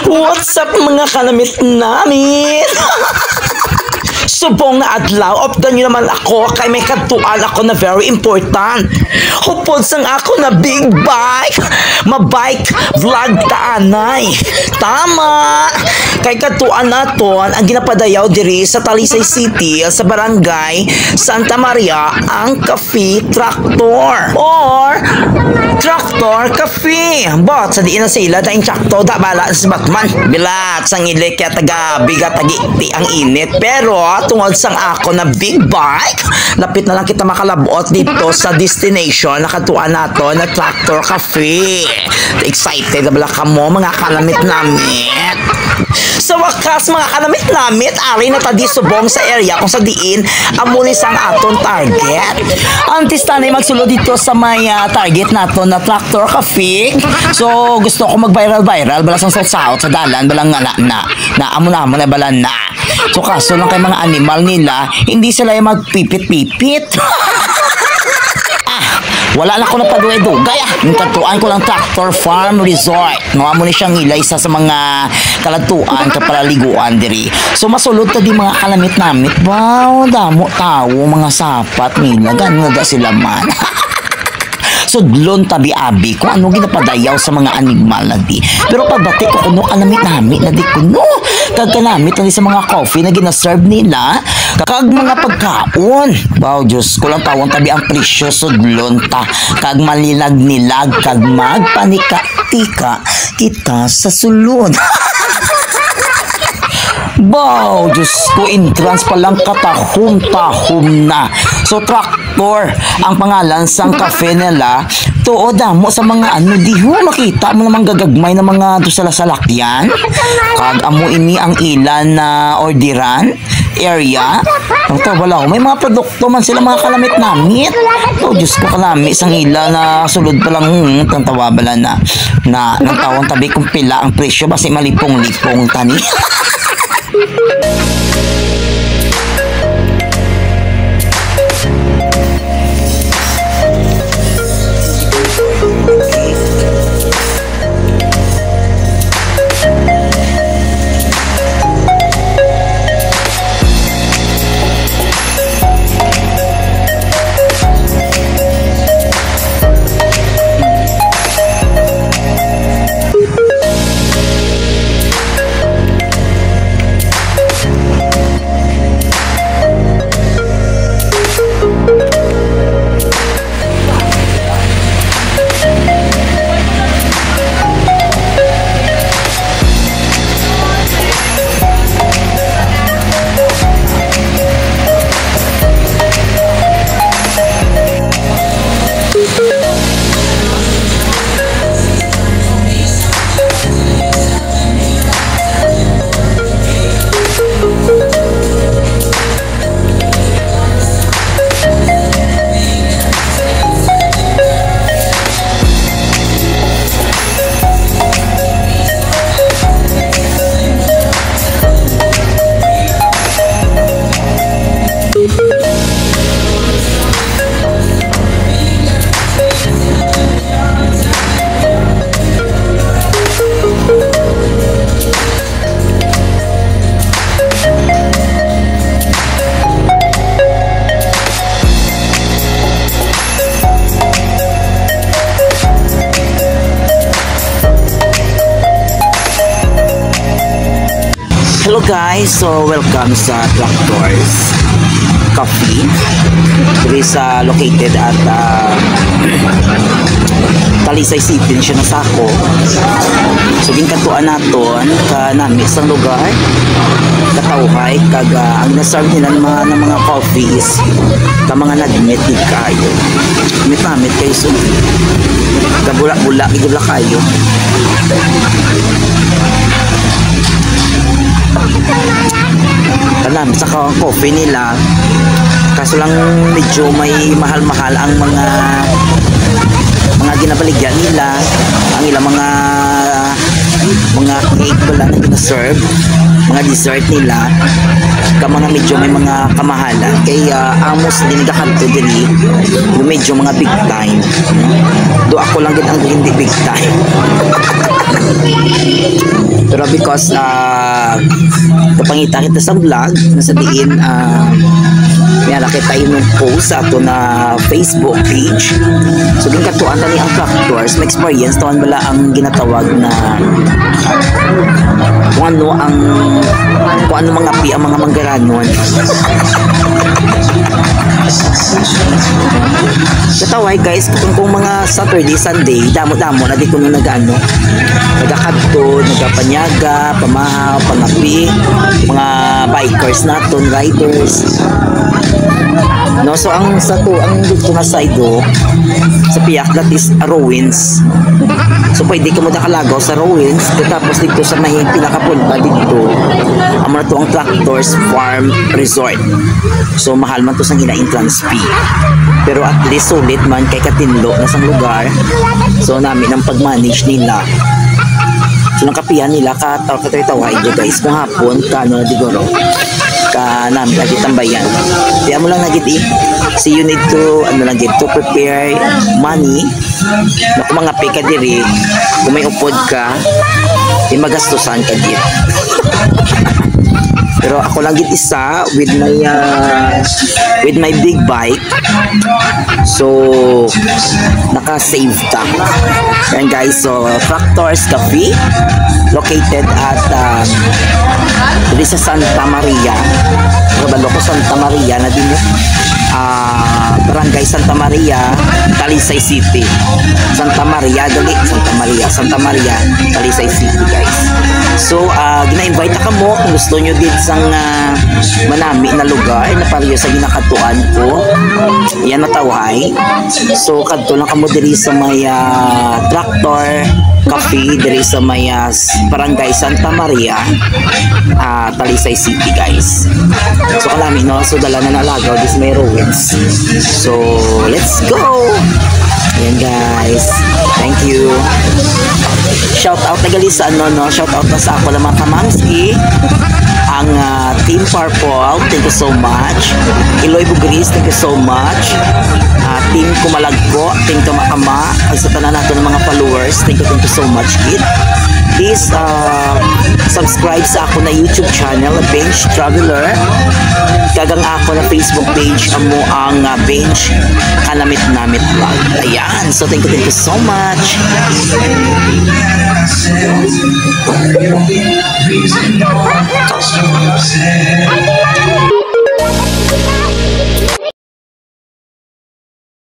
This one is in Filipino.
What's up mga kalamit namin? Subong na adlaw, optan nyo naman ako kay may katuan ako na very important. Hupod sang ako na big bike, mabike vlog taanay. Tama! Kay katuan naton ang ginapadayaw diri sa Talisay City sa barangay Santa Maria ang Cafe Tractor or Tractor Cafe. But sa diin na sila tayong trakto da bala sa Batman. Bilat sang ilik kaya taga bigat tagi ang init. Pero tungod sang ako na big bike, lapit na lang kita makalabot dito sa destination na katuan nato na Tractor Cafe. Excited na bala ka mo mga kalamit namin. Sa wakas mga kalamit namin, ari na tadi subong sa area kung sa diin amuli sang aton target. Antes tanay magsulod dito sa may target nato na Tractor Cafe. So gusto ko mag-viral bala sang south sa dalan balang nga na amo na bala na. So kaso lang kay mga animal nila, hindi sila yung magpipit-pipit. Wala na ko na paduay-dugay. Yung katuan ko lang Tractor Farm Resort. Nga mo ni siyang ila isa sa mga kalatuan kapaliguan diri. So masulod ta di mga kalamit-namit. Wow, damo tao, mga sapat nila. Ganun na sila man. Sudlon tabi abi kung ano ginapadayaw sa mga animal na di. Pero pagbati ko kuno kalamit-namit na di kuno. Kagkalamit na di sa mga coffee na ginaserve nila. Kag mga pagkaon. Wow, Diyos ko lang tawang tabi ang presyo sudlon ta. Kag malilag-nilag, kag magpanika-tika kita sa sulod. Wow, Diyos ko, entrance pa lang katahum-tahum na. So, Tractor, ang pangalan sang cafe nila, tuo damo sa mga ano, di ho, makita mo namang gagagmay na mga salakyan. Kag amo ini ang ilan na orderan area. Ang wala ko, may mga produkto man sila mga kalamit namit. Oh, Diyos ko, kalami sang ila na sulod pa lang tantawa bala na ng tawang tabi kung pila ang presyo basi malipong-lipong tani. Hello guys, so welcome sa Tractor's Coffee. It is located at Talisay City siya na sako. So ginкatuan naton kanami isang lugar katawhay kag ang naserve nila ng mga coffee is ka mga nagmit kayo. Mit kayo so kabula-bula igula kayo. Alam, saka ang coffee nila kaso lang medyo may mahal-mahal ang mga ginabaligyan nila, ang ilang mga cake pala na gina-serve, mga dessert nila ka mga medyo may mga kamahalan kaya amos din gakanto diri medyo mga big time do ako lang gid ang hindi big time. Pero because kapangita kita sa vlog nasa diin may kita yung post sa ato na Facebook page. So din katuan tani ang tractors, may experience tawan bala ang ginatawag na kung ano mga pi ang mga manggaranon. Kataway guys, kung mga Saturday, Sunday, damo-damo na di ko nagano. Nagakadto, nagapanyaga, pamahaw, pangapi, mga bikers naton, riders. No, so ang dito na side sa piyak that is Rowens. So pwede ka mo nakalagaw sa Rowens, tapos dito sa may pinakapunta dito ang mga ang Tractors Farm Resort. So mahal man to sa entrance fee. Pero at least sulit man kay katinlo na sa lugar. So namin ang pag-manage nila. So nakapihan nila kataway guys kung hapon kano digoro ka namin lagi tambayan. Kaya mo lang nagiti. So you need to to prepare money na kung mga peka diri kung may upod ka di magastusan ka dito. Pero ako lang git isa with my big bike. So naka-save ta. Yan guys, so Tractors Cafe located at dito sa Santa Maria. Kabalo ko Santa Maria na din Barangay Santa Maria, Talisay City. Santa Maria, Talisay City guys. So gina-invite ka mo kung gusto nyo din sang manami na lugar na pariyo sa ginakatuan ko. Yan natawhay. So kadto lang kamo diri sa may Tractor Cafe diri sa may Barangay Santa Maria, Talisay City guys. So kalami no, so dala na nalagaw dis may Rowens. So let's go. Ayan guys, thank you. Shout out na gali sa shout out na sa ako ng mga kamangski, ang Team Purple, thank you so much. Iloy Bugris, thank you so much. Team Kumalagko, thank you makama. Ay sa tanan nato ng mga followers, thank you so much kid. Please subscribe sa ako na YouTube channel, Bench Traveler. Kagang ako na Facebook page amo ang Bench Kanamit-Namit Vlog. Ayan, so thank you so much.